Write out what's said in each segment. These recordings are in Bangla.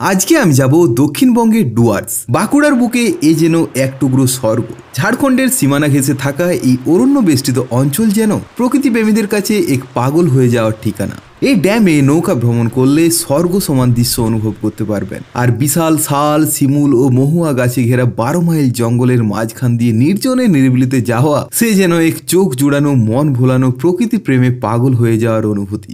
আজকে আমি যাব দক্ষিণবঙ্গের ডুয়ার্স। বাঁকুড়ার বুকে এ যেন এক টুকরো স্বর্গ। ঝাড়খণ্ডের সীমানা ঘেঁষে থাকা এই অরণ্য বেষ্টিত অঞ্চল যেন প্রকৃতিপ্রেমীদের কাছে এক পাগল হয়ে যাওয়ার ঠিকানা। এই ড্যামে নৌকা ভ্রমণ করলে স্বর্গ সমান দৃশ্য অনুভব করতে পারবেন। আর বিশাল শাল, শিমুল ও মহুয়া গাছে ঘেরা 12 মাইল জঙ্গলের মাঝখান দিয়ে নির্জনে নিরিবিলিতে যাওয়া, সে যেন এক চোখ জুড়ানো, মন ভোলানো, প্রকৃতি প্রেমে পাগল হয়ে যাওয়ার অনুভূতি।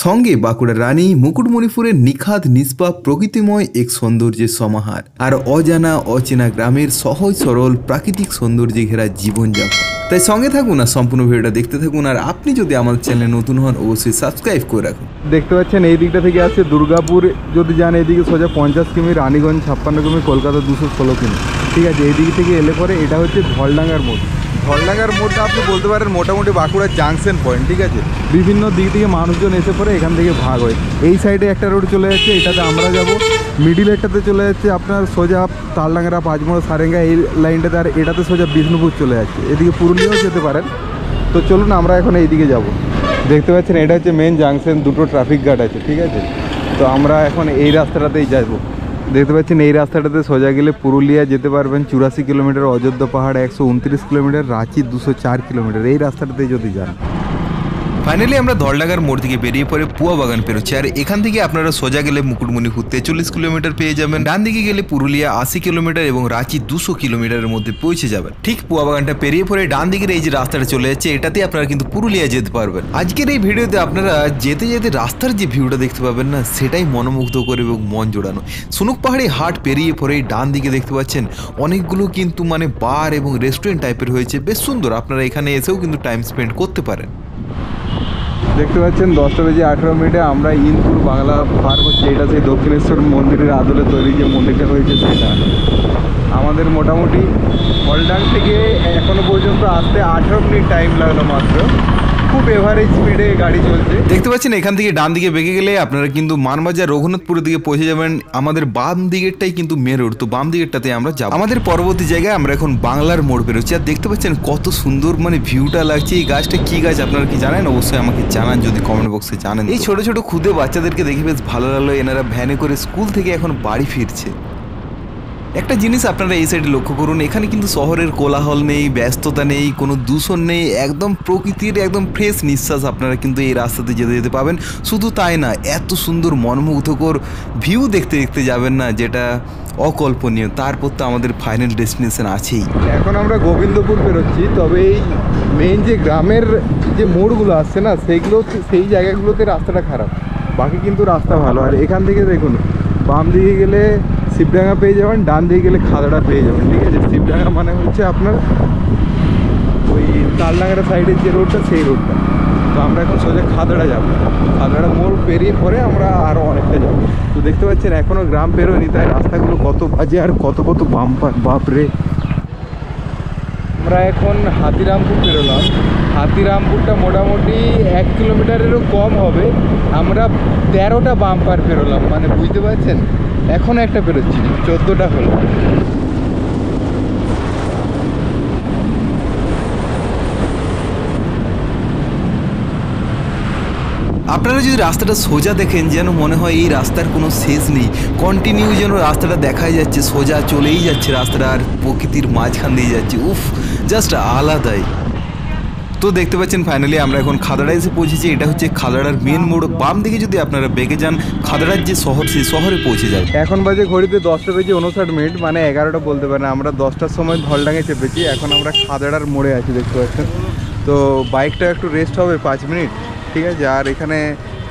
সঙ্গে বাঁকুড়ার রানী মুকুটমণিপুরের নিখাদ নিষ্পাপ প্রকৃতিময় এক সৌন্দর্যের সমাহার, আর অজানা অচেনা গ্রামের সহজ সরল প্রাকৃতিক সৌন্দর্যে ঘেরা জীবনযাপন। তাই সঙ্গে থাকুন আর সম্পূর্ণ ভিডিওটা দেখতে থাকুন। আর আপনি যদি আমাদের চ্যানেলে নতুন হন অবশ্যই সাবস্ক্রাইব করে রাখুন। দেখতে পাচ্ছেন এই দিকটা থেকে আসছে দুর্গাপুর, যদি যান এইদিকে সোজা 50 কিমি, রানীগঞ্জ 56 কিমি, কলকাতা 216 কিমি। ঠিক আছে, এই দিক থেকে এলে পরে এটা হচ্ছে ধলডাঙ্গার মোড়। ধলডাঙ্গার মোড়টা আপনি বলতে পারেন মোটামুটি বাঁকুড়ার জাংশন পয়েন্ট। ঠিক আছে, বিভিন্ন দিক থেকে মানুষজন এসে পরে এখান থেকে ভাগ হয়। এই সাইডে একটা রোড চলে যাচ্ছে, এটাতে আমরা যাব। মিডিলেরটাতে চলে যাচ্ছে আপনার সোজা তালডাঙ্গা, পাঁচমোড়া, সারেঙ্গা, এই লাইনটাতে। আর এটাতে সোজা বিষ্ণুপুর চলে যাচ্ছে, এদিকে পুরুলিয়াও যেতে পারেন। তো চলুন আমরা এখন এইদিকে যাব। দেখতে পাচ্ছেন এটা হচ্ছে মেন জাংশন, দুটো ট্রাফিক গার্ড আছে। ঠিক আছে, তো আমরা এখন এই রাস্তাটাতেই যাবো। দেখতে পাচ্ছেন এই রাস্তাটাতে সোজা গেলে পুরুলিয়া যেতে পারবেন 84 কিলোমিটার, অযোধ্যা পাহাড় 129 কিলোমিটার, রাঁচি 204 কিলোমিটার, এই রাস্তাটাতেই যদি যান। ফাইনালি আমরা ধলডাঙ্গার মোড় থেকে বেরিয়ে পরে পুয়া বাগান পেরোচ্ছি। আর এখান থেকে আপনারা সোজা গেলে মুকুটমণিপুর 43 কিলোমিটার পেয়ে যাবেন, ডান দিকে গেলে পুরুলিয়া 80 কিলোমিটার এবং রাঁচি 200 কিলোমিটারের মধ্যে পৌঁছে যাবেন। ঠিক পুয়া বাগানটা পেরিয়ে পরে ডান দিকের এই যে রাস্তাটা চলে যাচ্ছে, এটাতে আপনারা কিন্তু পুরুলিয়া যেতে পারবেন। আজকের এই ভিডিওতে আপনারা যেতে যেতে রাস্তার যে ভিউটা দেখতে পাবেন না, সেটাই মনোমুগ্ধকর এবং মন জোড়ানো। সুনুক পাহাড়ি হাট পেরিয়ে পরে ডান দিকে দেখতে পাচ্ছেন অনেকগুলো কিন্তু বার এবং রেস্টুরেন্ট টাইপের হয়েছে, বেশ সুন্দর। আপনারা এখানে এসেও কিন্তু টাইম স্পেন্ড করতে পারেন। দেখতে পাচ্ছেন 10:18 আমরা ইনপুর বাংলা পার করছি। এটা সেই দক্ষিণেশ্বর মন্দিরের আদলে তৈরি যে মন্দিরটা হয়েছে সেটা। আমাদের মোটামুটি হলডাং থেকে এখনো পর্যন্ত আসতে 18 মিনিট টাইম লাগলো মাত্র। খুব এভারেজ স্পিডে গাড়ি চলছে। দেখতে পাচ্ছেন এখান থেকে ডান দিকে বেঁকে গেলে আপনারা কিন্তু মানবাজার রঘুনাথপুরের দিকে পৌঁছে যাবেন। আমাদের বাম দিকেরটাই কিন্তু মেন রোড, তো বাম দিকেরটাতে আমরা যাব। আমাদের পরবর্তী জায়গায় আমরা এখন বাংলার মোড় বেরোচ্ছি। আর দেখতে পাচ্ছেন কত সুন্দর ভিউটা লাগছে। এই গাছটা কি গাছ আপনারা কি জানেন? অবশ্যই আমাকে জানান যদি কমেন্ট বক্সে জানেন। এই ছোট ছোট ক্ষুদে বাচ্চাদেরকে দেখে বেশ ভালো লাগলো। এনারা ভ্যানে করে স্কুল থেকে এখন বাড়ি ফিরছে। একটা জিনিস আপনারা এই সাইডে লক্ষ্য করুন, এখানে কিন্তু শহরের কোলাহল নেই, ব্যস্ততা নেই, কোনো দূষণ নেই, একদম প্রকৃতির একদম ফ্রেশ নিঃশ্বাস আপনারা কিন্তু এই রাস্তাতে যেতে যেতে পাবেন। শুধু তাই না, এত সুন্দর মনোমুগ্ধকর ভিউ দেখতে দেখতে যাবেন না, যেটা অকল্পনীয়। তারপর তো আমাদের ফাইনাল ডেস্টিনেশন আছেই। এখন আমরা গোবিন্দপুর বেরোচ্ছি, তবে এই মেইন যে গ্রামের যে মোড়গুলো আসছে না, সেই জায়গাগুলোতে রাস্তাটা খারাপ, বাকি কিন্তু রাস্তা ভালো। আর এখান থেকে দেখুন বাম দিকে গেলে শিবডাঙ্গা পেয়ে যাবেন, ডান দিকে গেলে খাদড়া পেয়ে যাবেন। ঠিক আছে, শিবডাঙ্গা মানে হচ্ছে আপনার ওই তালডাঙ্গার সাইডের যে রোডটা, সেই রোডটা। তো আমরা এখন সোজা খাদড়া যাব। খাদড়া মোড় পেরিয়ে পরে আমরা আরও অনেকটা যাব। তো দেখতে পাচ্ছেন এখনও গ্রাম পেরোয়নি, তাই রাস্তাগুলো কত বাজে আর কত বাম্পার, বাপরে। আমরা এখন হাতিরামপুর বেরোলাম। হাতিরামপুরটা মোটামুটি 1 কিলোমিটারেরও কম হবে। আমরা 13টা বাম্পার পেরোলাম, বুঝতে পারছেন। এখন একটা পেরোচ্ছি, 14টা হলো। আপনারা যদি রাস্তাটা সোজা দেখেন, যেন মনে হয় এই রাস্তার কোনো শেষ নেই, কন্টিনিউ যেন রাস্তাটা দেখাই যাচ্ছে, সোজা চলেই যাচ্ছে রাস্তাটা, আর প্রকৃতির মাঝখান দিয়ে যাচ্ছে। উফ, জাস্ট আলাদাই। তো দেখতে পাচ্ছেন ফাইনালি আমরা এখন খাদড়া এসে পৌঁছেছি। এটা হচ্ছে খাদড়ার মেন মোড়। বাম দিকে যদি আপনারা বেঁকে যান, খাদড়ার যে শহর, সেই শহরে পৌঁছে যান। এখন বাজে ঘড়িতে 10:59, 11টা বলতে পারেন। আমরা 10টার সময় ধলডাঙ্গে চেপেছি, এখন আমরা খাদড়ার মোড়ে আছি, দেখতে পাচ্ছেন। তো বাইকটা একটু রেস্ট হবে 5 মিনিট। ঠিক আছে, আর এখানে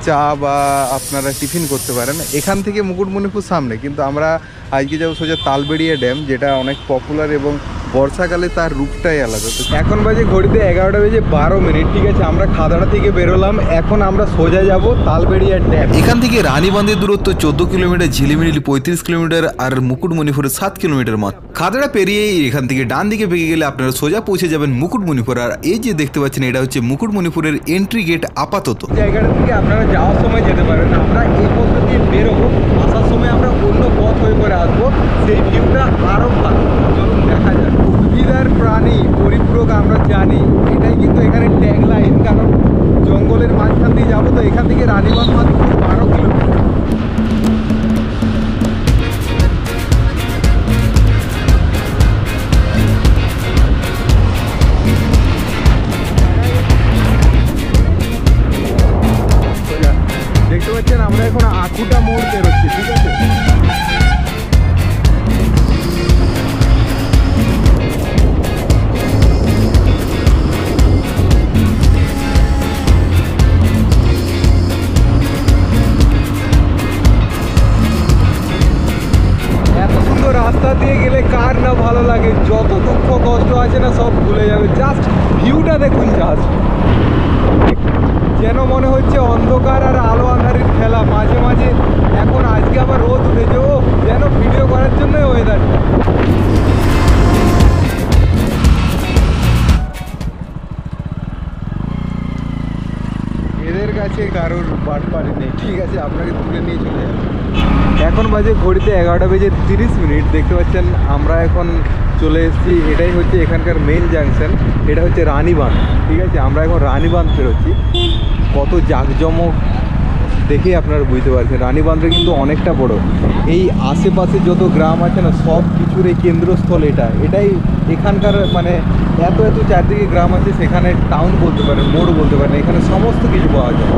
চা বা আপনারা টিফিন করতে পারেন। এখান থেকে মুকুটমণিপুর সামনে, কিন্তু আমরা আজকে যাবো সোজা তালবেড়িয়া ড্যাম, যেটা অনেক পপুলার এবং বর্ষাকালে তার রূপটাই আলাদা। তো এখন বাজে ঘড়িতে 11:12। ঠিক আছে, আমরা খাদড়া থেকে বেরোলাম, এখন আমরা সোজা যাব তালবেড়িয়া ড্যাম। এখান থেকে রানীবাঁধের দূরত্ব 14 কিলোমিটার, ঝিলিমিলি 35 কিলোমিটার, আর মুকুটমণিপুরের 7 কিলোমিটার মাত্র। খাদড়া পেরিয়ে এখান থেকে ডান দিকে বেঁকে গেলে আপনারা সোজা পৌঁছে যাবেন মুকুটমণিপুর। আর এই যে দেখতে পাচ্ছেন, এটা হচ্ছে মুকুটমণিপুরের এন্ট্রি গেট আপাতত। জায়গাটা থেকে আপনারা যাওয়ার সময় যেতে পারেন। আমরা এই পথ দিয়ে বেরোবো, আসার সময় আমরা অন্য পথ হয়ে করে আসবো, সেই ভিউটা আরও ভালো। চলুন দেখা যাক। উদ্ভিদার প্রাণী পরিপূরক আমরা জানি, এটাই কিন্তু এখানে ট্যাগলাইন। কারণ জঙ্গলের মাঝখান দিয়ে যাবো, তো এখান থেকে রানীগঞ্জ মাত্র 12 কিলোমিটার। দিয়ে গেলে কার না ভালো লাগে, যত দুঃখ কষ্ট আছে না সব ভুলে যাবে। জাস্ট ভিউটা দেখুন, জাস্ট যেন মনে হচ্ছে অন্ধকার আর আলো আঁধারির খেলা। মাঝে মাঝে এখন আজকে আবার রোদ উঠেছে, ও যেন ভিডিও করার জন্যই ওয়েদারটা। এদের কাছে কারোর বাটপাড়ি নেই, ঠিক আছে, আপনাকে তুলে নিয়ে চলে যাবে। এখন বাজে ঘড়িতে 11:30। দেখতে পাচ্ছেন আমরা এখন চলে এসেছি, এটাই হচ্ছে এখানকার মেন জাংশন, এটা হচ্ছে রানীবাঁধ। ঠিক আছে, আমরা এখন রানীবাঁধ পেরোচ্ছি। কত জাঁকজমক দেখেই আপনারা বুঝতে পারছেন। রানীবাঁধটা কিন্তু অনেকটা বড়। এই আশেপাশে যত গ্রাম আছে না, সব কিছুর এই কেন্দ্রস্থল এটাই এখানকার, মানে এত চারদিকে গ্রাম আছে, সেখানে টাউন বলতে পারেন, মোড় বলতে পারেন, এখানে সমস্ত কিছু পাওয়া যায়।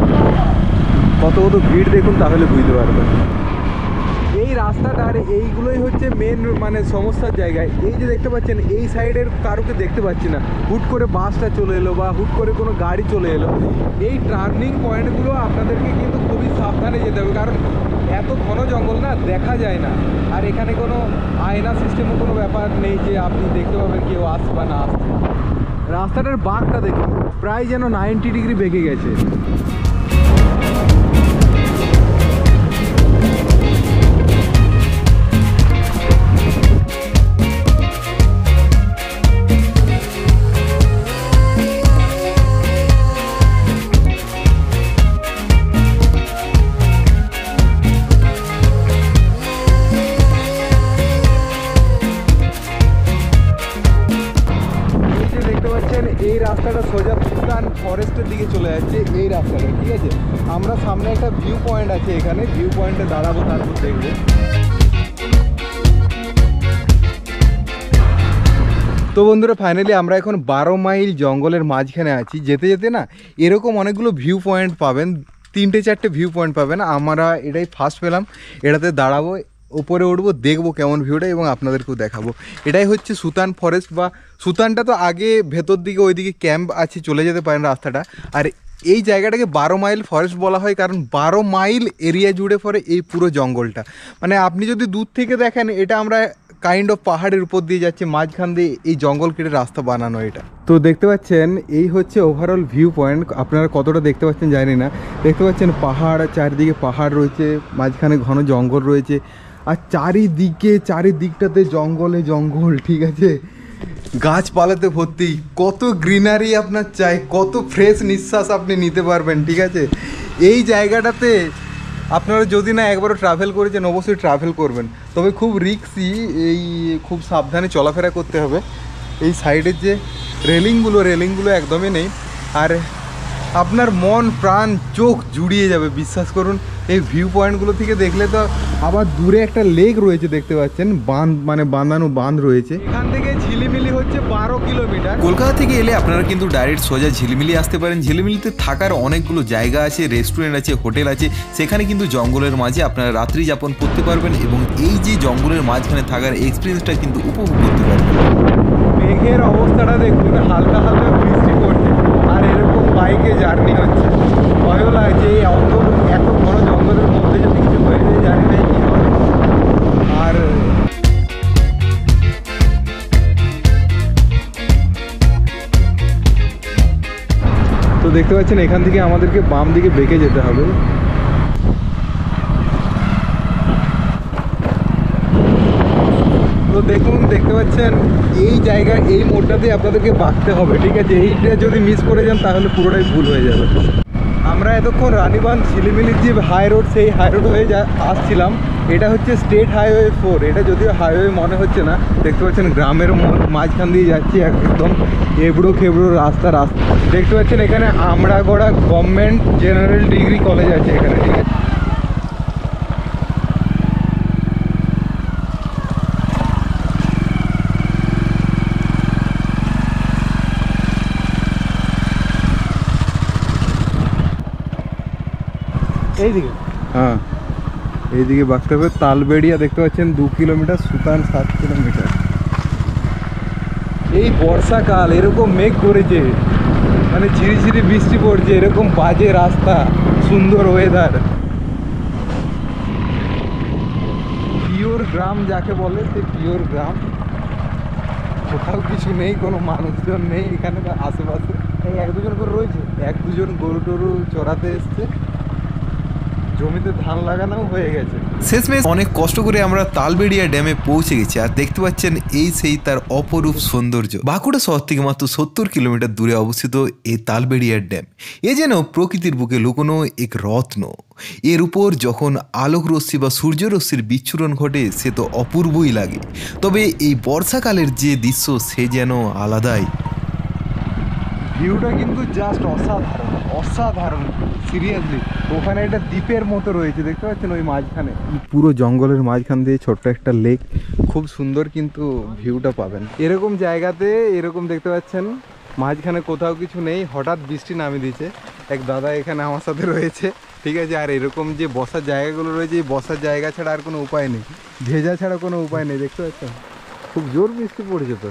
কত ভিড় দেখুন, তাহলে বুঝতে পারবেন। এই রাস্তাটার এইগুলোই হচ্ছে মেন মানে সমস্যার জায়গায়। এই যে দেখতে পাচ্ছেন, এই সাইডের কারোকে দেখতে পাচ্ছি না, হুট করে বাসটা চলে এলো বা হুট করে কোনো গাড়ি চলে এলো। এই টার্নিং পয়েন্টগুলো আপনাদেরকে কিন্তু খুবই সাবধানে যেতে হবে, কারণ এত ঘন জঙ্গল না, দেখা যায় না। আর এখানে কোনো আয়না সিস্টেমও কোনো ব্যাপার নেই যে আপনি দেখতে পাবেন কেউ আসছে বা না আসছে। রাস্তাটার বাঁকটা দেখুন, প্রায় যেন 90 ডিগ্রি বেঁকে গেছে। এই রাস্তাটা সোজা সুতান ফরেস্টের দিকে চলে যাচ্ছে, এই রাস্তাটা। ঠিক আছে, আমরা সামনে একটা ভিউ পয়েন্ট আছে, এখানে ভিউ পয়েন্টে দাঁড়াবো, তারপর দেখবো। তো বন্ধুরা, ফাইনালি আমরা এখন 12 মাইল জঙ্গলের মাঝখানে আছি। যেতে যেতে না এরকম অনেকগুলো ভিউ পয়েন্ট পাবেন, 3-4টে ভিউ পয়েন্ট পাবেন। আমরা এটাই ফার্স্ট পেলাম, এটাতে দাঁড়াবো, উপরে উঠবো, দেখবো কেমন ভিউটা এবং আপনাদেরকেও দেখাবো। এটাই হচ্ছে সুতান ফরেস্ট, বা সুতানটা তো আগে ভেতর দিকে ওইদিকে ক্যাম্প আছে, চলে যেতে পারেন রাস্তাটা। আর এই জায়গাটাকে 12 মাইল ফরেস্ট বলা হয়, কারণ 12 মাইল এরিয়া জুড়ে পড়ে এই পুরো জঙ্গলটা। মানে আপনি যদি দূর থেকে দেখেন, এটা আমরা কাইন্ড অফ পাহাড়ের উপর দিয়ে যাচ্ছে, মাঝখান দিয়ে এই জঙ্গল কেটে রাস্তা বানানো এটা। তো দেখতে পাচ্ছেন, এই হচ্ছে ওভারঅল ভিউ পয়েন্ট। আপনারা কতটা দেখতে পাচ্ছেন জানি না। দেখতে পাচ্ছেন পাহাড়, চারিদিকে পাহাড় রয়েছে, মাঝখানে ঘন জঙ্গল রয়েছে, আর চারিদিকটাতে জঙ্গলে জঙ্গল। ঠিক আছে, গাছপালাতে ভর্তি, কত গ্রিনারি আপনার চাই, কত ফ্রেশ নিঃশ্বাস আপনি নিতে পারবেন। ঠিক আছে, এই জায়গাটাতে আপনারা যদি না একবারও ট্রাভেল করেছেন, অবশ্যই ট্রাভেল করবেন। তবে খুব রিস্কি, এই খুব সাবধানে চলাফেরা করতে হবে। এই সাইডের যে রেলিংগুলো একদমই নেই, আর আপনার মন প্রাণ চোখ জুড়িয়ে যাবে, বিশ্বাস করুন। এই ভিউ পয়েন্টগুলো থেকে দেখলে তো। আবার দূরে একটা লেক রয়েছে, দেখতে পাচ্ছেন, বাঁধ, মানে বাঁধানো বাঁধ রয়েছে। এখান থেকে ঝিলিমিলি হচ্ছে 12 কিলোমিটার। কলকাতা থেকে এলে আপনারা কিন্তু ডাইরেক্ট সোজা ঝিলিমিলি আসতে পারেন। ঝিলিমিলিতে থাকার অনেকগুলো জায়গা আছে, রেস্টুরেন্ট আছে, হোটেল আছে। সেখানে কিন্তু জঙ্গলের মাঝে আপনারা রাত্রি যাপন করতে পারবেন এবং এই যে জঙ্গলের মাঝখানে থাকার এক্সপিরিয়েন্সটা কিন্তু উপভোগ করতে পারবেন। মেঘের অবস্থাটা দেখুন, হালকা হালকা বৃষ্টি পড়ছে, আর এরকম বাইকে জার্নি হচ্ছে। ভয়ও লাগছে, এই এত বড় জঙ্গলের মধ্যে যদি কিছু হয়ে যায়, জানি না কি হবে। আর তো দেখতে পাচ্ছেন, এখান থেকে আমাদেরকে বাম দিকে বেঁকে যেতে হবে। তো দেখুন, দেখতে পাচ্ছেন, এই জায়গায় এই মোড়টাতে আপনাদেরকে বাঁকতে হবে। ঠিক আছে, এইটা যদি মিস করে যান তাহলে পুরোটাই ভুল হয়ে যাবে। আমরা এতক্ষণ রানীবাঁধ ঝিলিমিলির যে হাই রোড, সেই হাই রোড হয়ে আসছিলাম। এটা হচ্ছে স্টেট হাইওয়ে 4। এটা যদিও হাইওয়ে মনে হচ্ছে না। দেখতে পাচ্ছেন, গ্রামের মাঝখান দিয়ে যাচ্ছি, একদম এবড়ো খেবড়ো রাস্তা। দেখতে পাচ্ছেন, এখানে আমড়াগড়া গভর্নমেন্ট জেনারেল ডিগ্রি কলেজ আছে এখানে। ঠিক আছে, এইদিকে, হ্যাঁ এইদিকে বাঁকতে হবে। তালবেড়িয়া দেখতে পাচ্ছেন 2 কিলোমিটার, সুতান 7 কিলোমিটার। এই বর্ষাকাল, এরকম মেঘ করেছে, মানে ঝিরিঝিরি বৃষ্টি পড়ছে, এরকম বাজে রাস্তা, সুন্দর ওয়েদার, পিওর গ্রাম যাকে বলে সে পিওর গ্রাম। কোথাও কিছু নেই, কোনো মানুষজন নেই এখানে আশেপাশে। এই এক দুজন করে রয়েছে, এক দুজন গরু টরু চড়াতে এসছে, জমিতে ধান লাগানো হয়ে গেছে। শেষমেশ অনেক কষ্ট করে আমরা তালবেড়িয়া ড্যামে পৌঁছে গেছি, আর দেখতে পাচ্ছেন এই সেই তার অপরূপ সৌন্দর্য। বাঁকুড়া শহর থেকে মাত্র 70 কিলোমিটার দূরে অবস্থিত এই তালবেড়িয়া ড্যাম এ যেন প্রকৃতির বুকে লুকোনো এক রত্ন। এর উপর যখন আলোক রশ্মি বা সূর্যরশ্মির বিচ্ছুরণ ঘটে সে তো অপূর্বই লাগে। তবে এই বর্ষাকালের যে দৃশ্য সে যেন আলাদাই। ভিউটা কিন্তু জাস্ট অসাধারণ, অসাধারণ সিরিয়াসলি। ওখানে একটা দ্বীপের মতো রয়েছে, দেখতে পাচ্ছেন ওই মাঝখানে, পুরো জঙ্গলের মাঝখান দিয়ে ছোট্ট একটা লেক, খুব সুন্দর কিন্তু ভিউটা পাবেন। এরকম জায়গাতে এরকম দেখতে পাচ্ছেন মাঝখানে কোথাও কিছু নেই, হঠাৎ বৃষ্টি নামিয়ে দিয়েছে। এক দাদা এখানে আমার সাথে রয়েছে, ঠিক আছে। আর এরকম যে বসার জায়গাগুলো রয়েছে, এই বসার জায়গা ছাড়া আর কোনো উপায় নেই, ভেজা ছাড়া কোনো উপায় নেই। দেখতে পাচ্ছেন খুব জোর বৃষ্টি পড়েছে। তো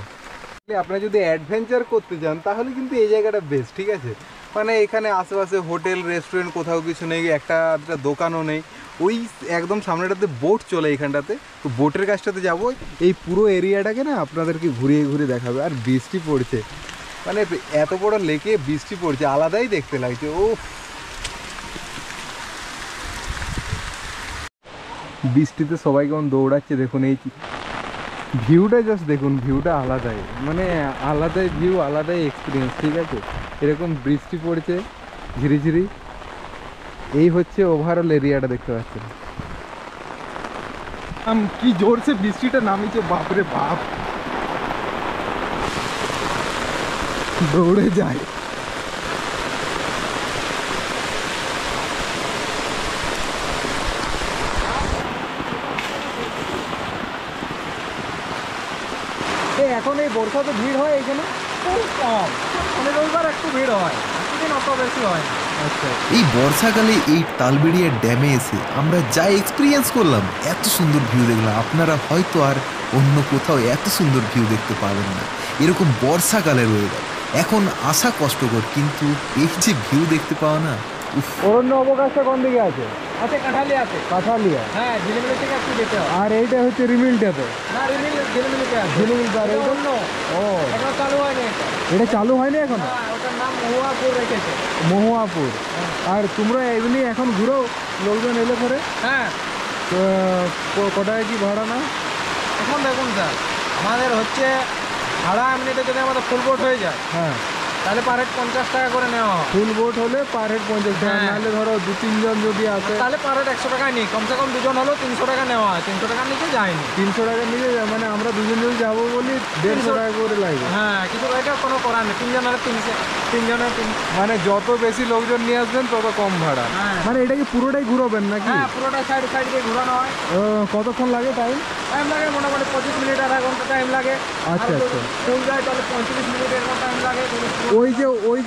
আপনারা যদি অ্যাডভেঞ্চার করতে যান তাহলে কিন্তু এই জায়গাটা বেস্ট, ঠিক আছে। মানে এখানে আশেপাশে হোটেল রেস্টুরেন্ট কোথাও কিছু নেই, একটা দোকানও নেই। ওই একদম সামনেটাতে বোট চলে এখানটাতে, তো বোটের কাছটাতে যাবো। এই পুরো এরিয়াটাকে না আপনাদেরকে ঘুরিয়ে ঘুরিয়ে দেখাবে। আর বৃষ্টি পড়ছে, মানে এত বড় লেকে বৃষ্টি পড়ছে, আলাদাই দেখতে লাগছে। ও বৃষ্টিতে সবাই কেমন দৌড়াচ্ছে দেখুন। এই ভিউটা জাস্ট দেখুন, ভিউটা আলাদাই, মানে আলাদাই ভিউ, আলাদাই এক্সপিরিয়েন্স, ঠিক আছে। এরকম বৃষ্টি পড়ছে ঝিরিঝিরি, এই হচ্ছে ওভারঅল এরিয়াটা দেখতে পাচ্ছেন। কি জোরসে বৃষ্টিটা নামিয়েছে, বাপরে বাপ, দৌড়ে যায়। এখন এই বর্ষাতে ভিড় হয় এখানে খুব কম, মানে রবিবার একটু ভিড় হয়, প্রতিদিন অত বেশি হয়। আচ্ছা, এই বর্ষাকালে এই তালবেড়িয়া ড্যামে এসে আমরা যা এক্সপিরিয়েন্স করলাম, এত সুন্দর ভিউ দেখলাম, আপনারা হয়তো আর অন্য কোথাও এত সুন্দর ভিউ দেখতে পাবেন না। এরকম বর্ষাকালের ওয়েদার এখন আসা কষ্টকর, কিন্তু এই যে ভিউ দেখতে পাওয়া না, অরণ্য অবকাশটা কোন দিকে আছে? আছে কাঁঠালিয়া আছে। কাঁঠালিয়া, হ্যাঁ, ঝিলিমিলি থেকে একটু যেতে হয়। আর এইটা হচ্ছে রিমিলটাতে। না, ঝিলিমিলিতে আছে। ঝিলিমিল পার, এটা অন্য, ও এটা চালু হয়নি। এটা চালু হয়নি এখন? হ্যাঁ, ওটার নাম মহুয়াপুর রেখেছে। মহুয়াপুর। আর তোমরা এমনি এখন ঘুরো লোকজন এলে পরে? হ্যাঁ। তো কটায় কি ভাড়া না? এখন দেখুন স্যার, আমাদের হচ্ছে ভাড়া এমনিতে যদি আমাদের ফুল বোট হয়ে যায়, হ্যাঁ, তাহলে পার হেড 50 টাকা করে নেওয়া হয়। ফুল বোট হলে পার হেড 50 টাকা, হ্যাঁ। নাহলে ধরো 2-3 জন যদি আসে তাহলে পার হেড 100 টাকায় নিই, কমসে কম দুজন হলেও 300 টাকা নেওয়া হয়। 300 টাকার নিচে যায়নি। 300 টাকা নিয়ে যায়, মানে আমরা দুজন যদি যাবো বলি 150 টাকা করে লাগবে। হ্যাঁ, কিছু এটা কোনো করার নেই। 3 জনের 300, 3 জনের 300। মানে যত বেশি লোকজন নিয়ে আসবেন তত কম ভাড়া। হ্যাঁ। মানে এটাকে পুরোটাই ঘুরাবেন নাকি? হ্যাঁ, পুরোটা সাইড সাইড দিয়ে ঘোরানো হয়। কতক্ষণ লাগে টাইম? টাইম লাগে মোটামুটি 25 মিনিট, আধা ঘন্টা টাইম লাগে। আচ্ছা, আচ্ছা। ফুল যায় তাহলে 35 মিনিট, এরকম টাইম লাগে। ওই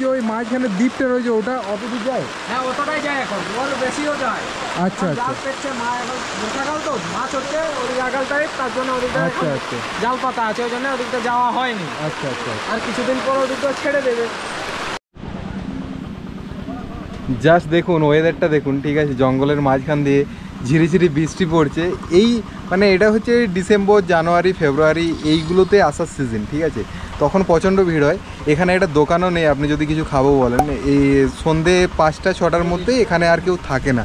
যে ওই মাঝখানে দ্বীপটা রয়েছে, ওটা অত দূর যায়? হ্যাঁ, অতটাই যায় এখন, ওর বেশিও যায়। আচ্ছা, এখন আচ্ছা। জাল পেটছে, এখন বর্ষাকাল তো মাছ হচ্ছে ওদিক আগালটাই, তার জন্য ওদিকটা আচ্ছা, আচ্ছা। জাল পাতা আছে, ওই জন্য ওদিকটা যাওয়া হয়নি। আচ্ছা, আচ্ছা। আর কিছুদিন পর ওদিকটা ছেড়ে দেবে। জাস্ট দেখুন ওয়েদারটা দেখুন, ঠিক আছে। জঙ্গলের মাঝখান দিয়ে ঝিরিঝিরি বৃষ্টি পড়ছে। এই মানে এটা হচ্ছে ডিসেম্বর, জানুয়ারি, ফেব্রুয়ারি এইগুলোতে আসার সিজন, ঠিক আছে। তখন প্রচণ্ড ভিড় হয়। এখানে একটা দোকানও নেই, আপনি যদি কিছু খাবো বলেন এই সন্ধে 5টা-6টার মধ্যে এখানে আর কেউ থাকে না।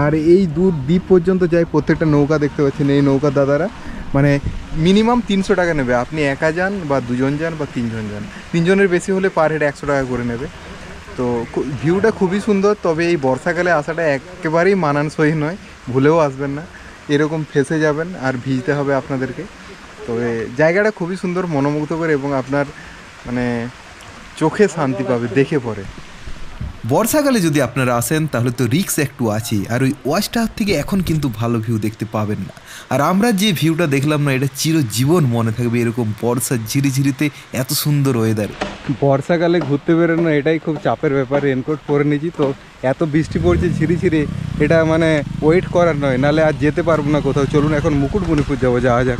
আর এই দূর দ্বীপ পর্যন্ত যায়, প্রত্যেকটা নৌকা দেখতে পাচ্ছেন, এই নৌকা দাদারা মানে মিনিমাম 300 টাকা নেবে। আপনি একা যান বা দুজন যান বা 3 জন যান, 3 জনের বেশি হলে পার হেড 100 টাকা করে নেবে। তো ভিউটা খুবই সুন্দর, তবে এই বর্ষাকালে আসাটা একেবারেই মানানসই নয়, ভুলেও আসবেন না, এরকম ফেসে যাবেন আর ভিজতে হবে আপনাদেরকে। তবে জায়গাটা খুবই সুন্দর, মনোমুগ্ধকর, এবং আপনার মানে চোখে শান্তি পাবে দেখে পরে। বর্ষাকালে যদি আপনারা আসেন তাহলে তো রিস্ক একটু আছেই, আর ওই ওয়াচ টাওয়ার থেকে এখন কিন্তু ভালো ভিউ দেখতে পাবেন না। আর আমরা যে ভিউটা দেখলাম না, এটা চিরজীবন মনে থাকবে, এরকম বর্ষার ঝিরিঝিরিতে এত সুন্দর ওয়েদার। বর্ষাকালে ঘুরতে বেরোনো এটাই খুব চাপের ব্যাপার। রেনকোট পরে নিয়েছি, তো এত বৃষ্টি পড়ছে ঝিরিঝিরি, এটা মানে ওয়েট করার নয়, নাহলে আর যেতে পারবো না কোথাও। চলুন এখন মুকুটমণিপুর যাবো, যাওয়া যাক।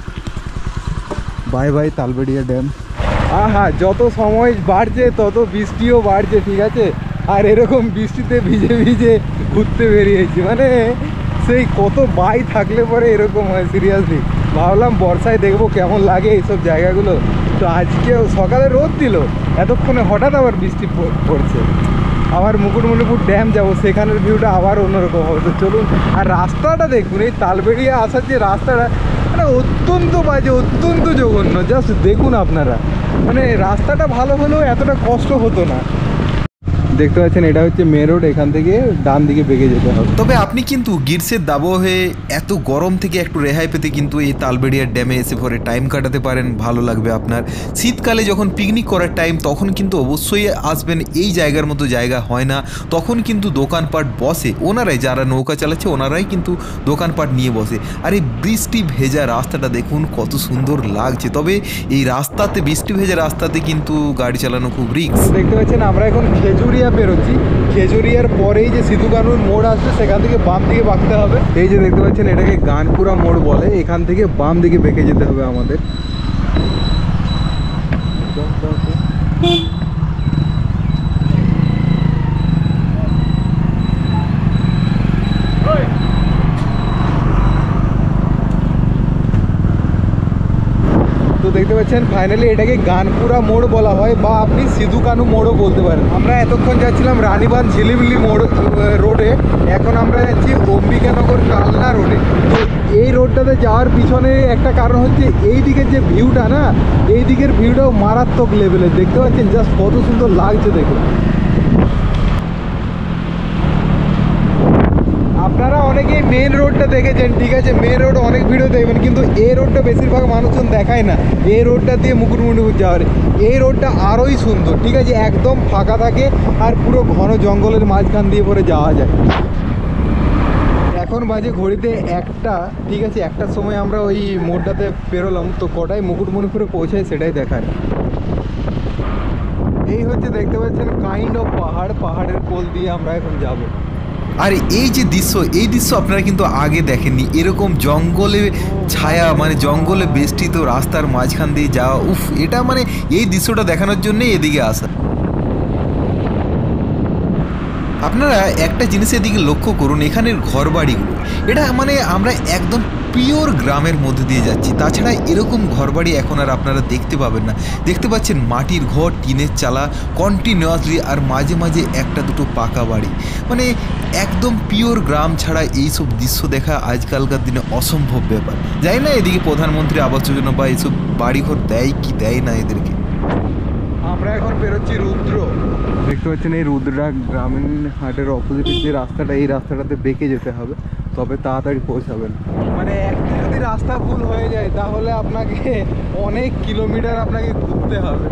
Bye bye Talberia dam. হ্যাঁ, যত সময় বাড়ছে তত বৃষ্টিও বাড়ছে, ঠিক আছে। আর এরকম বৃষ্টিতে ভিজে ভিজে ঘুরতে বেরিয়েছি, মানে সেই কত বাই থাকলে পরে এরকম হয় সিরিয়াসলি। ভাবলাম বর্ষায় দেখবো কেমন লাগে এইসব জায়গাগুলো, তো আজকে সকালে রোদ দিল, এতক্ষণে হঠাৎ আবার বৃষ্টি পড়ছে। আবার মুকুটমণিপুর ড্যাম যাবো, সেখানের ভিউটা আবার অন্যরকম হবে। তো চলুন। আর রাস্তাটা দেখুন, এই তালবেড়িয়া আসার যে রাস্তাটা মানে অত্যন্ত বাজে, অত্যন্ত জঘন্য। জাস্ট দেখুন আপনারা, মানে রাস্তাটা ভালো হলেও এতটা কষ্ট হতো না। দেখতে পাচ্ছেন এটা হচ্ছে মে রোড, এখান থেকে ডান দিকে বেঁকে যেতে হবে। তবে আপনি কিন্তু গ্রীষ্মের দাবহে এত গরম থেকে একটু রেহাই পেতে কিন্তু এই তালবেড়িয়ার ড্যামে এসে পরে টাইম কাটাতে পারেন, ভালো লাগবে আপনার। শীতকালে যখন পিকনিক করার টাইম তখন কিন্তু অবশ্যই আসবেন, এই জায়গার মতো জায়গা হয় না। তখন কিন্তু দোকানপাট বসে, ওনারাই যারা নৌকা চালাচ্ছে ওনারাই কিন্তু দোকানপাট নিয়ে বসে। আর এই বৃষ্টি ভেজা রাস্তাটা দেখুন কত সুন্দর লাগছে। তবে এই রাস্তাতে, বৃষ্টি ভেজা রাস্তাতে কিন্তু গাড়ি চালানো খুব রিস্ক। দেখতে পাচ্ছেন আমরা এখন খেজুরিয়া বেরোচ্ছি। খেজুরিয়ার পরেই যে সিধু কানুর মোড় আসবে, সেখান থেকে বাম দিকে বাঁকতে হবে। এই যে দেখতে পাচ্ছেন এটাকে গানপুরা মোড় বলে, এখান থেকে বাম দিকে বেঁকে যেতে হবে আমাদের। তো দেখতে পাচ্ছেন ফাইনালি এটাকে গানপুরা মোড় বলা হয়, বা আপনি সিধু কানু মোড়ও বলতে পারেন। আমরা এতক্ষণ যাচ্ছিলাম রানীবাঁধ ঝিলিমিলি মোড় রোডে, এখন আমরা যাচ্ছি অম্বিকানগর কালনা রোডে। তো এই রোডটাতে যাওয়ার পিছনে একটা কারণ হচ্ছে এই দিকের যে ভিউটা না, এই দিকের ভিউটাও মারাত্মক লেভেলের। দেখতে পাচ্ছেন জাস্ট কত সুন্দর লাগছে দেখুন। আপনারা অনেকেই মেন রোডটা দেখেছেন, ঠিক আছে, মেন রোড অনেক ভিডিও দেখবেন, কিন্তু এই রোডটা বেশিরভাগ মানুষজন দেখায় না। এই রোডটা দিয়ে মুকুটমণিপুর যাওয়ার এই রোডটা আরোই সুন্দর, ঠিক আছে, একদম ফাঁকা থাকে আর পুরো ঘন জঙ্গলের মাঝখান দিয়ে পরে যাওয়া যায়। এখন বাজে ঘড়িতে 1টা, ঠিক আছে, 1টার সময় আমরা ওই মোড়টাতে পেরোলাম। তো কটায় মুকুটমণিপুরে পৌঁছায় সেটাই দেখার। এই হচ্ছে দেখতে পাচ্ছেন কাইন্ড অফ পাহাড়, পাহাড়ের কোল দিয়ে আমরা এখন যাব। আর এই যে দৃশ্য, এই দৃশ্য আপনারা কিন্তু আগে দেখেননি, এরকম জঙ্গলে ছায়া, মানে জঙ্গলে বেষ্টিত রাস্তার মাঝখান দিয়ে যাওয়া, উফ, এটা মানে এই দৃশ্যটা দেখানোর জন্যই এদিকে আসা। আপনারা একটা জিনিসের দিকে লক্ষ্য করুন, এখানের ঘরবাড়িগুলো, এটা মানে আমরা একদম পিওর গ্রামের মধ্যে দিয়ে যাচ্ছি। তাছাড়া এরকম ঘরবাড়ি এখন আর আপনারা দেখতে পাবেন না। দেখতে পাচ্ছেন মাটির ঘর, টিনের চালা কন্টিনিউয়াসলি, আর মাঝে মাঝে একটা দুটো পাকা বাড়ি, মানে একদম পিওর গ্রাম ছাড়া এইসব দৃশ্য দেখা আজকালকার দিনে অসম্ভব ব্যাপার। জানি না এদিকে প্রধানমন্ত্রী আবাস যোজনা বা এইসব বাড়িঘর দেয় কি দেয় না এদেরকে। আমরা এখন বেরোচ্ছি রুদ্র। দেখতে পাচ্ছেন এই রুদ্রা গ্রামীণ হাটের অপোজিটের যে রাস্তাটা, এই রাস্তাটাতে বেঁকে যেতে হবে, তবে তাড়াতাড়ি পৌঁছাবেন। মানে একটু যদি রাস্তা ভুল হয়ে যায় তাহলে আপনাকে অনেক কিলোমিটার আপনাকে ঘুরতে হবে।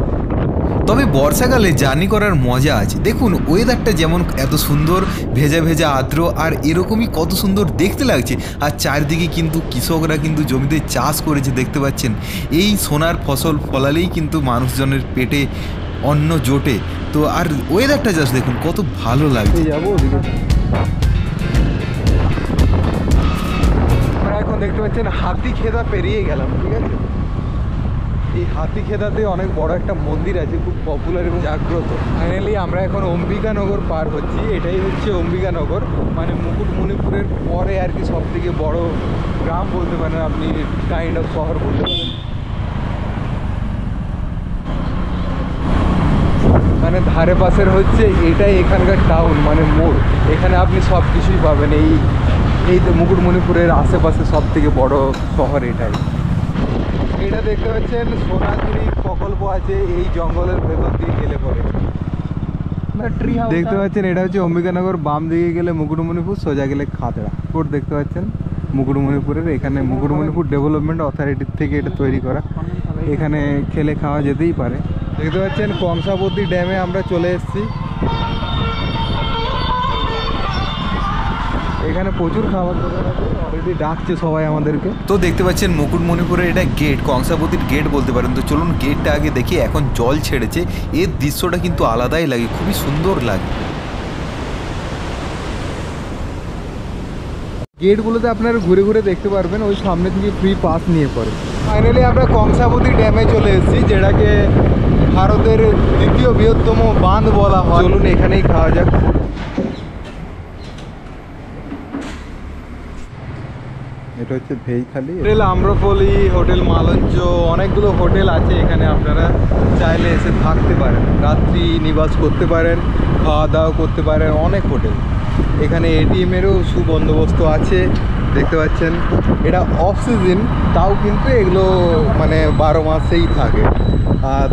তবে বর্ষাকালে জার্নি করার মজা আছে। দেখুন ওয়েদারটা যেমন এত সুন্দর, ভেজা ভেজা আর্দ্র, আর এরকমই কত সুন্দর দেখতে লাগছে। আর চারদিকে কিন্তু কৃষকরা কিন্তু জমিতে চাষ করেছে, দেখতে পাচ্ছেন। এই সোনার ফসল ফলালেই কিন্তু মানুষজনের পেটে অন্ন জোটে। তো আর ওয়েদারটা জাস্ট দেখুন কত ভালো লাগছে। যাবো ওদিকে। আমরা এখন দেখতে পাচ্ছেন হাতি খেদা পেরিয়ে গেলাম, ঠিক আছে। এই হাতি খেদাতে অনেক বড় একটা মন্দির আছে, খুব পপুলার এবং জাগ্রত। ফাইনালি আমরা এখন অম্বিকানগর পার হচ্ছি। এটাই হচ্ছে অম্বিকানগর, মানে মুকুটমণিপুরের পরে আর কি সব থেকে বড় গ্রাম বলতে পারেন আপনি, কাইন্ড অফ শহর বলতে পারেন। মানে ধারে পাশের হচ্ছে এটাই এখানকার টাউন, মানে মোড়। এখানে আপনি সব কিছুই পাবেন। এই তো মুকুটমণিপুরের আশেপাশে সব থেকে বড় শহর এটাই। এটা দেখতে পাচ্ছেন সোনাঝুরি প্রকল্প আছে এই জঙ্গলের ভেতর দিয়ে গেলে পরে। দেখতে পাচ্ছেন এটা হচ্ছে অম্বিকানগর, বাম দিকে গেলে মুকুটমণিপুর, সোজা গেলে খাতড়া। কোর্ট দেখতে পাচ্ছেন মুকুটমণিপুরের। এখানে মুকুটমণিপুর ডেভেলপমেন্ট অথরিটির থেকে এটা তৈরি করা। এখানে খেলে খাওয়া যেতেই পারে। দেখতে পাচ্ছেন কংসাবতী ড্যামে আমরা চলে এসেছি। এখানে প্রচুর খাবার দোকান আছে, অলরেডি ডাকছে সবাই আমাদেরকে। তো দেখতে পাচ্ছেন মুকুটমণিপুরের এটা গেট, কংসাবতীর গেট বলতে পারেন। তো চলুন গেটটা আগে দেখি। এখন জল ছেড়েছে, এর দৃশ্যটা কিন্তু আলাদাই লাগে, খুবই সুন্দর লাগে। গেটগুলোতে আপনারা ঘুরে ঘুরে দেখতে পারবেন, ওই সামনে থেকে ফ্রি পাস নিয়ে পড়ে। ফাইনালি আমরা কংসাবতী ড্যামে চলে এসেছি, যেটাকে ভারতের দ্বিতীয় বৃহত্তম বাঁধ বলা হয়। চলুন এখানেই খাওয়া যাক। এটা হচ্ছে ভেইখালি। হোটেল আম্রপলি, হোটেল মালঞ্চ, অনেকগুলো হোটেল আছে এখানে, আপনারা চাইলে এসে থাকতে পারেন, রাত্রি নিবাস করতে পারেন, খাওয়া দাওয়া করতে পারেন, অনেক হোটেল। এখানে এটিএমেরও সুবন্দোবস্ত আছে, দেখতে পাচ্ছেন। এটা অফ সিজন, তাও কিন্তু এগুলো মানে 12 মাসেই থাকে।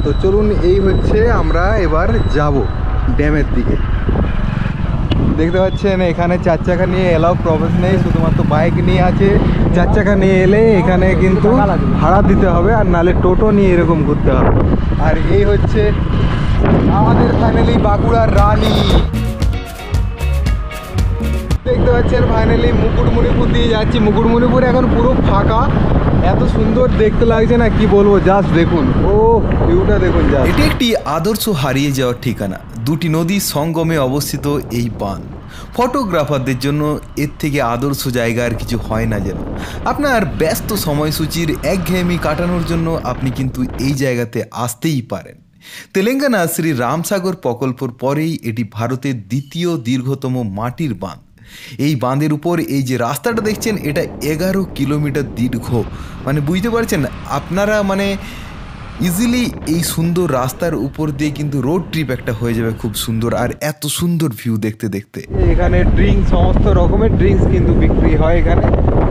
তো চলুন, এই হচ্ছে আমরা এবার যাব ড্যামের দিকে। দেখতে পাচ্ছেন এখানে 4 চাকা নিয়ে এলাও প্রবেশ নেই, শুধুমাত্র বাইক নিয়ে আছে। 4 চাকা নিয়ে এলে এখানে কিন্তু ভাড়া দিতে হবে, আর নালে টোটো নিয়ে এরকম ঘুরতে হবে। আর এই হচ্ছে আমাদের ফাইনালি বাঁকুড়ার রানী। দেখতে পাচ্ছেন ফাইনালি মুকুটমণিপুর দিয়ে যাচ্ছি। মুকুটমণিপুর এখন পুরো ফাঁকা, এত সুন্দর দেখতে লাগছে না, কি বলবো, জাস্ট দেখুন, ও ভিউটা দেখুন জাস্ট। এটি একটি আদর্শ হারিয়ে যাওয়ার ঠিকানা। দুটি নদীর সঙ্গমে অবস্থিত এই বাঁধ ফটোগ্রাফারদের জন্য এর থেকে আদর্শ জায়গা আর কিছু হয় না যেন। আপনার ব্যস্ত সময়সূচির একঘেয়েমি কাটানোর জন্য আপনি কিন্তু এই জায়গাতে আসতেই পারেন। তেলেঙ্গানা শ্রী রামসাগর প্রকল্পর পরেই এটি ভারতের দ্বিতীয় দীর্ঘতম মাটির বাঁধ। এই বাঁধের উপর এই যে রাস্তাটা দেখছেন, এটা 11 কিলোমিটার দীর্ঘ। মানে বুঝতে পারছেন আপনারা, মানে ইজিলি এই সুন্দর রাস্তার উপর দিয়ে কিন্তু রোড ট্রিপ একটা হয়ে যাবে, খুব সুন্দর। আর এত সুন্দর ভিউ দেখতে দেখতে। এখানে ড্রিঙ্কস, সমস্ত রকমের ড্রিঙ্কস কিন্তু বিক্রি হয় এখানে,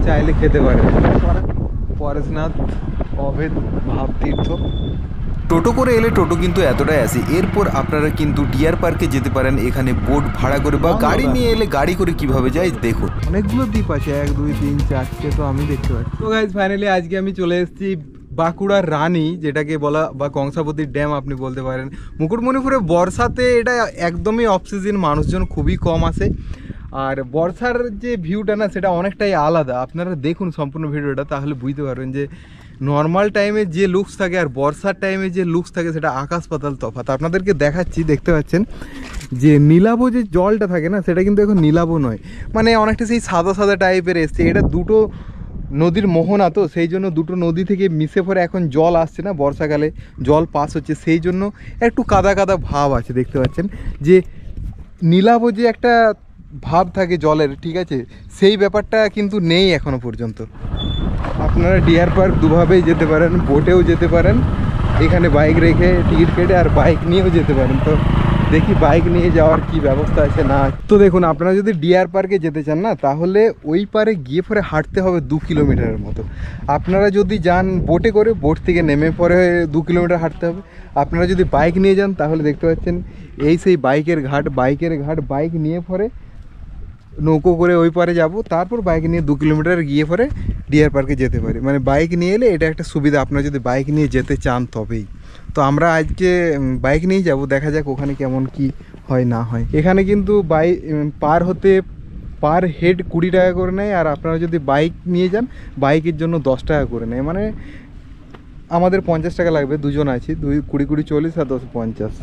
চাইলে খেতে পারেন। পরেশনাথ অভেদ ভাবতীর্থ। টোটো করে এলে টোটো কিন্তু এতটাই আসে। এরপর আপনারা কিন্তু ডিয়ার পার্কে যেতে পারেন, এখানে বোট ভাড়া করে, বা গাড়ি নিয়ে এলে গাড়ি করে কিভাবে যায় দেখুন। অনেকগুলো দ্বীপ আছে, 1 2 3 4টে তো আমি দেখতে পাচ্ছি। তো গাইজ ফাইনালি আজকে আমি চলে এসেছি বাঁকুড়ার রানী, যেটাকে বলা বা কংসাবতী ড্যাম আপনি বলতে পারেন। মুকুটমণিপুরে বর্ষাতে এটা একদমই অফ সিজন, মানুষজন খুবই কম আসে। আর বর্ষার যে ভিউটা না, সেটা অনেকটাই আলাদা। আপনারা দেখুন সম্পূর্ণ ভিডিওটা, তাহলে বুঝতে পারবেন যে নর্মাল টাইমে যে লুকস থাকে আর বর্ষার টাইমে যে লুকস থাকে, সেটা আকাশ পাতাল তফাৎ। আপনাদেরকে দেখাচ্ছি, দেখতে পাচ্ছেন যে নীলাভ যে জলটা থাকে না, সেটা কিন্তু এখন নীলাভ নয়, মানে অনেকটা সেই সাদা সাদা টাইপের এসছে। এটা দুটো নদীর মোহনা, তো সেই জন্য দুটো নদী থেকে মিশে পরে এখন জল আসছে না, বর্ষাকালে জল পাস হচ্ছে, সেই জন্য একটু কাদা কাদা ভাব আছে। দেখতে পাচ্ছেন যে নীলাভ যে একটা ভাব থাকে জলের, ঠিক আছে, সেই ব্যাপারটা কিন্তু নেই এখনো পর্যন্ত। আপনারা ডিয়ার পার্ক দুভাবেই যেতে পারেন, বোটেও যেতে পারেন, এখানে বাইক রেখে টিকিট কেটে, আর বাইক নিয়েও যেতে পারেন। তো দেখি বাইক নিয়ে যাওয়ার কি ব্যবস্থা আছে না। তো দেখুন, আপনারা যদি ডিয়ার পার্কে যেতে চান না, তাহলে ওই পারে গিয়ে পরে হাঁটতে হবে 2 কিলোমিটারের মতো। আপনারা যদি যান বোটে করে, বোট থেকে নেমে পরে 2 কিলোমিটার হাঁটতে হবে। আপনারা যদি বাইক নিয়ে যান, তাহলে দেখতে পাচ্ছেন এই সেই বাইকের ঘাট, বাইক নিয়ে পরে নৌকো করে ওই পারে যাব, তারপর বাইক নিয়ে 2 কিলোমিটার গিয়ে পরে ডিয়ার পার্কে যেতে পারি। মানে বাইক নিয়ে এলে এটা একটা সুবিধা, আপনারা যদি বাইক নিয়ে যেতে চান তবেই। তো আমরা আজকে বাইক নিয়ে যাব, দেখা যাক ওখানে কেমন কি হয় না হয়। এখানে কিন্তু পার হেড 20 টাকা করে নেয়, আর আপনারা যদি বাইক নিয়ে যান, বাইকের জন্য 10 টাকা করে নেয়। মানে আমাদের 50 টাকা লাগবে, দুজন আছি, 20 20 40 আর 10 50।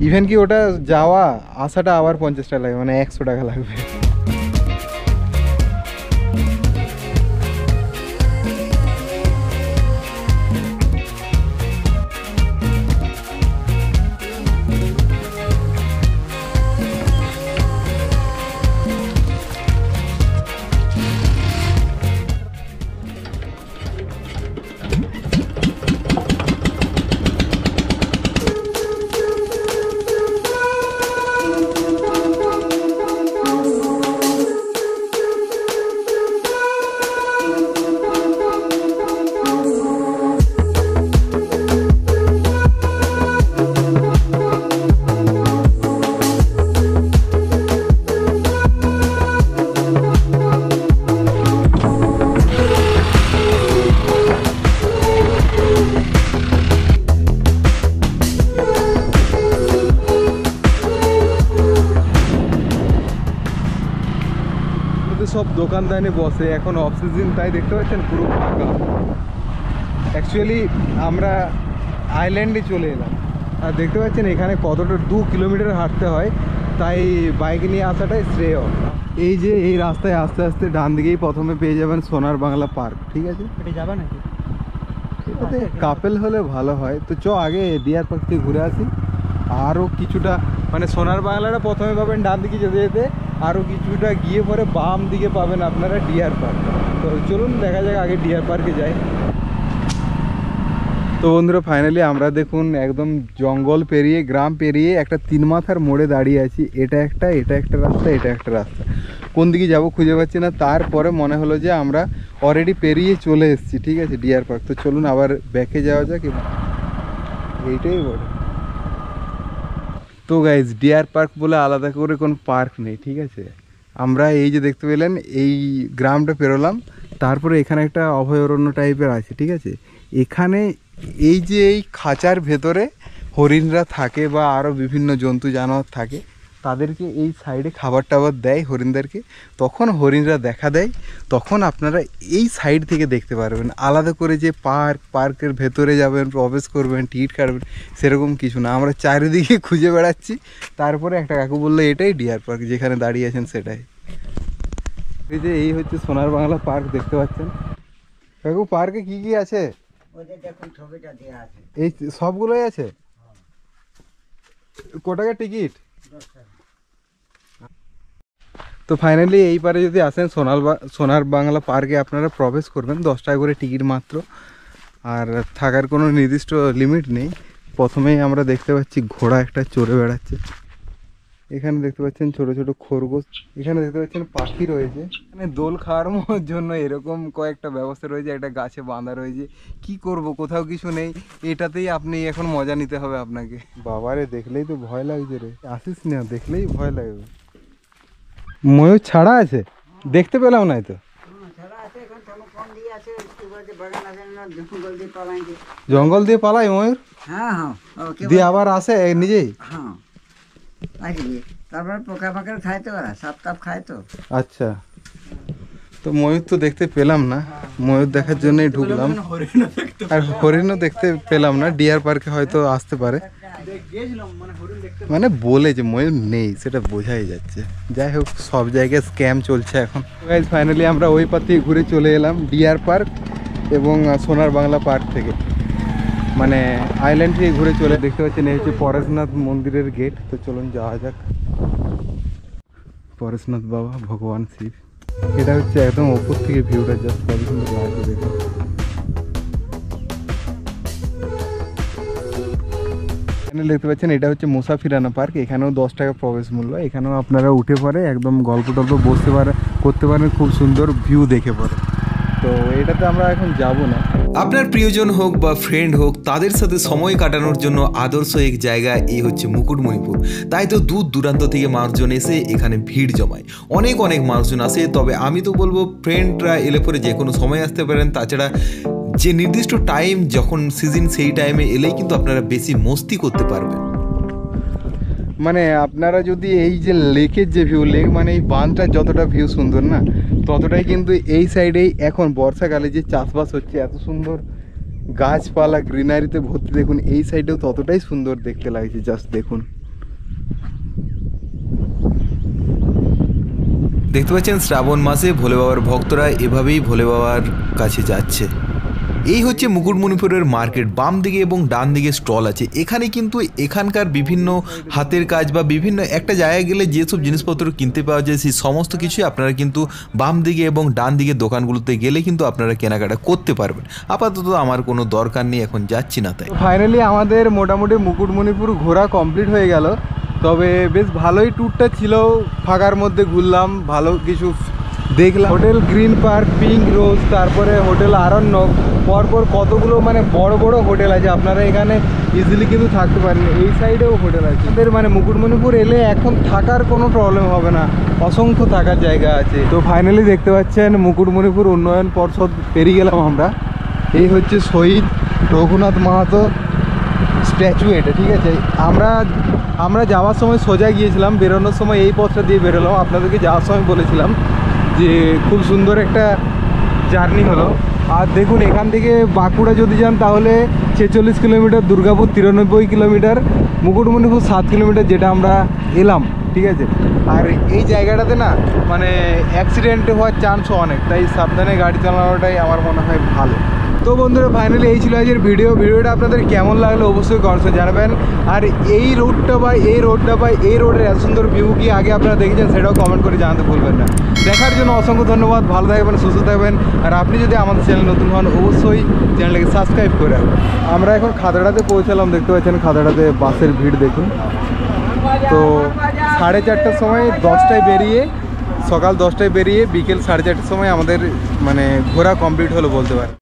ইভেন কি ওটা যাওয়া আসাটা আবার 50 টাকা লাগবে, মানে 100 টাকা লাগবে। সব দোকানদানি বসে, এখন অফ সিজন, তাই দেখতে পাচ্ছেন পুরো ফাঁকা। অ্যাকচুয়ালি আমরা আইল্যান্ডে চলে এলাম, আর দেখতে পাচ্ছেন এখানে কতটা 2 কিলোমিটার হাঁটতে হয়, তাই বাইক নিয়ে আসাটাই শ্রেয়। এই যে এই রাস্তায় আস্তে আস্তে ডান দিকেই প্রথমে পেয়ে যাবেন সোনার বাংলা পার্ক, ঠিক আছে? এটা যাবে নাকি? এটাতে কাপেল হলে ভালো হয়। তো আগে ডিয়ার পার্ক থেকে ঘুরে আসি। আরও কিছুটা, মানে সোনার বাংলাটা প্রথমে পাবেন ডান দিকে যেতে যেতে, আরও কিছুটা গিয়ে পরে বাম দিকে পাবেন আপনারা ডিয়ার পার্ক। তো চলুন দেখা যাক আগে ডিয়ার পার্কে যাই। তো বন্ধুরা ফাইনালি আমরা দেখুন একদম জঙ্গল পেরিয়ে গ্রাম পেরিয়ে একটা 3 মাথার মোড়ে দাঁড়িয়ে আছি। এটা একটা রাস্তা, এটা একটা রাস্তা, কোন দিকে যাব খুঁজে পাচ্ছি না। তারপরে মনে হলো যে আমরা অলরেডি পেরিয়ে চলে এসেছি, ঠিক আছে, ডিয়ার পার্ক। তো চলুন আবার ব্যাকে যাওয়া যাক। এইটাই বড়। তো গাইজ ডিয়ার পার্ক বলে আলাদা করে কোনো পার্ক নেই, ঠিক আছে। আমরা এই যে দেখতে পেলেন এই গ্রামটা পেরোলাম, তারপরে এখানে একটা অভয়ারণ্য টাইপের আছে, ঠিক আছে। এখানে এই যে এই খাঁচার ভেতরে হরিণরা থাকে বা আরও বিভিন্ন জন্তু জানোয়ার থাকে, তাদেরকে এই সাইডে খাবার টাবার দেয় হরিণদেরকে। তখন হরিণরা দেখা দেয়, তখন আপনারা এই সাইড থেকে দেখতে পারবেন। আলাদা করে যে পার্কের ভেতরে যাবেন, প্রবেশ করবেন, টিকিট কাটবেন, সেরকম কিছু না। আমরা চারিদিকে খুঁজে বেড়াচ্ছি, তারপরে একটা কাকু বললো এটাই ডিয়ার পার্ক, যেখানে দাঁড়িয়ে আছেন সেটাই। এই যে এই হচ্ছে সোনার বাংলা পার্ক, দেখতে পাচ্ছেন। কাকু পার্কে কি কি আছে? এই সবগুলোই আছে। ক টাকা টিকিট? তো ফাইনালি এই পারে যদি আসেন সোনার বাংলা পার্কে আপনারা প্রবেশ করবেন, 10 টাকা করে টিকিট মাত্র। আর থাকার কোনো নির্দিষ্ট লিমিট নেই। প্রথমেই আমরা দেখতে পাচ্ছি ঘোড়া একটা চড়ে বেড়াচ্ছে। এখানে দেখতে পাচ্ছেন ছোট ছোট খরগোশ। এখানে দেখতে পাচ্ছেন পাখি রয়েছে। এখানে দোল খাওয়ার জন্য এরকম কয়েকটা ব্যবস্থা রয়েছে, একটা গাছে বাঁধা রয়েছে। কি করব, কোথাও কিছু নেই, এটাতেই আপনি এখন মজা নিতে হবে আপনাকে। বাবারে দেখলেই তো ভয় লাগছে রে, আসিস না, দেখলেই ভয় লাগবে। ময়ূর ছাড়া আছে, দেখতে পেলাম না তো। জঙ্গল দিয়ে পালায় ময়ূর? হ্যাঁ হ্যাঁ, দিয়ে আবার আসে নিজেই? হ্যাঁ, তারপর পোকা পাকার খায় তো, ওরা সাপ টাপ খায় তো। আচ্ছা, তো ময়ূর তো দেখতে পেলাম না, ময়ূর দেখার জন্যই ঢুকলাম। আর হরিণও দেখতে পেলাম না। ডিয়ার পার্কে হয়তো আসতে পারে, মানে বলে যে ময়ূর নেই সেটা বোঝাই যাচ্ছে। যাই হোক, সব জায়গায় স্ক্যাম চলছে এখন। ফাইনালি আমরা ওই পার থেকে ঘুরে চলে এলাম ডিয়ার পার্ক এবং সোনার বাংলা পার্ক থেকে, মানে আইল্যান্ড থেকে ঘুরে চলে। দেখতে পাচ্ছেন এই হচ্ছে পরেশনাথ মন্দিরের গেট। তো চলুন যাওয়া যাক। পরেশনাথ বাবা, ভগবান শিব। এটা হচ্ছে একদম ওপর থেকে ভিউটা, জাস্ট কত সুন্দর লাগছে দেখুন। এখানে দেখতে পাচ্ছেন এটা হচ্ছে মুসাফিরানা পার্ক। এখানেও 10 টাকা প্রবেশ মূল্য। এখানেও আপনারা উঠে পরে একদম গল্প টল্প বসতে করতে পারেন, খুব সুন্দর ভিউ দেখে পরে। তো এটাতে আমরা এখন যাব না। আপনার প্রিয়জন হোক বা ফ্রেন্ড হোক, তাদের সাথে সময় কাটানোর জন্য আদর্শ এক জায়গা এই হচ্ছে মুকুটমণিপুর। তাই তো দূর দূরান্ত থেকে মানুষজন এসে এখানে ভিড় জমায়, অনেক মানুষজন আসে। তবে আমি তো বলবো ফ্রেন্ডরা এলে পরে যে কোনো সময় আসতে পারেন। তাছাড়া যে নির্দিষ্ট টাইম যখন সিজন, সেই টাইমে এলেই কিন্তু আপনারা বেশি মস্তি করতে পারবেন। মানে আপনারা যদি এই যে লেকের যে ভিউ, লেক মানে এই বাঁধটার যতটা ভিউ সুন্দর না, ততটাই কিন্তু এই সাইডেই এখন বর্ষাকালে যে চাষবাস হচ্ছে, এত সুন্দর গাছপালা গ্রিনারিতে ভর্তি, দেখুন এই সাইডেও ততটাই সুন্দর দেখতে লাগছে। জাস্ট দেখুন, দেখতে পাচ্ছেন শ্রাবণ মাসে ভোলে বাবার ভক্তরা এভাবেই ভোলে বাবার কাছে যাচ্ছে। এই হচ্ছে মুকুটমণিপুরের মার্কেট। বাম দিকে এবং ডান দিকে স্টল আছে। এখানে কিন্তু এখানকার বিভিন্ন হাতের কাজ বা বিভিন্ন একটা জায়গায় গেলে যেসব জিনিসপত্র কিনতে পাওয়া যায়, সেই সমস্ত কিছুই আপনারা কিন্তু বাম দিকে এবং ডান দিকে দোকানগুলোতে গেলে কিন্তু আপনারা কেনাকাটা করতে পারবেন। আপাতত আমার কোনো দরকার নেই, এখন যাচ্ছি না। তাই ফাইনালি আমাদের মোটামুটি মুকুটমণিপুর ঘোরা কমপ্লিট হয়ে গেল। তবে বেশ ভালোই ট্যুরটা ছিল, ফাঁকার মধ্যে ঘুরলাম, ভালো কিছু দেখলাম। হোটেল গ্রিন পার্ক, পিঙ্ক রোজ, তারপরে হোটেল আরণ্যক, পরপর কতগুলো মানে বড় বড় হোটেল আছে। আপনারা এখানে ইজিলি কিন্তু থাকতে পারেন। এই সাইডেও হোটেল আছে। আমাদের মানে মুকুটমণিপুর এলে এখন থাকার কোনো প্রবলেম হবে না, অসংখ্য থাকার জায়গা আছে। তো ফাইনালি দেখতে পাচ্ছেন মুকুটমণিপুর উন্নয়ন পর্ষদ পেরিয়ে গেলাম আমরা। এই হচ্ছে শহীদ রঘুনাথ মাহাতো স্ট্যাচু এটা, ঠিক আছে। আমরা যাওয়ার সময় সোজা গিয়েছিলাম, বেরোনোর সময় এই পথটা দিয়ে বেরোলাম। আপনাদেরকে যাওয়ার সময় বলেছিলাম যে খুব সুন্দর একটা জার্নি হলো। আর দেখুন এখান থেকে বাঁকুড়া যদি যান তাহলে 46 kilometre, Durgapur 93 kilometre, Mukutmanipur 7 kilometre, যেটা আমরা এলাম, ঠিক আছে। আর এই জায়গাটাতে না মানে অ্যাক্সিডেন্ট হওয়ার চান্সও অনেক, তাই সাবধানে গাড়ি চালানোটাই আমার মনে হয় ভালো। তো বন্ধুরা ফাইনালি এই ছিল আজকের ভিডিওটা আপনাদের কেমন লাগলো অবশ্যই কমেন্টসে জানাবেন। আর এই রোডটা বা এই রোডের এত সুন্দর ভিউ কি আগে আপনারা দেখেছেন সেটাও কমেন্ট করে জানাতে ভুলবেন না। দেখার জন্য অসংখ্য ধন্যবাদ। ভালো থাকবেন, সুস্থ থাকবেন। আর আপনি যদি আমাদের চ্যানেল নতুন হন অবশ্যই চ্যানেলটাকে সাবস্ক্রাইব করে রাখবেন। আমরা এখন খাদাড়াতে পৌঁছালাম, দেখতে পাচ্ছেন খাদাড়াতে বাসের ভিড় দেখুন। তো 4:30টার সময় সকাল 10টায় বেরিয়ে বিকেল 4:30টার সময় আমাদের মানে ঘোরা কমপ্লিট হলো বলতে পারেন।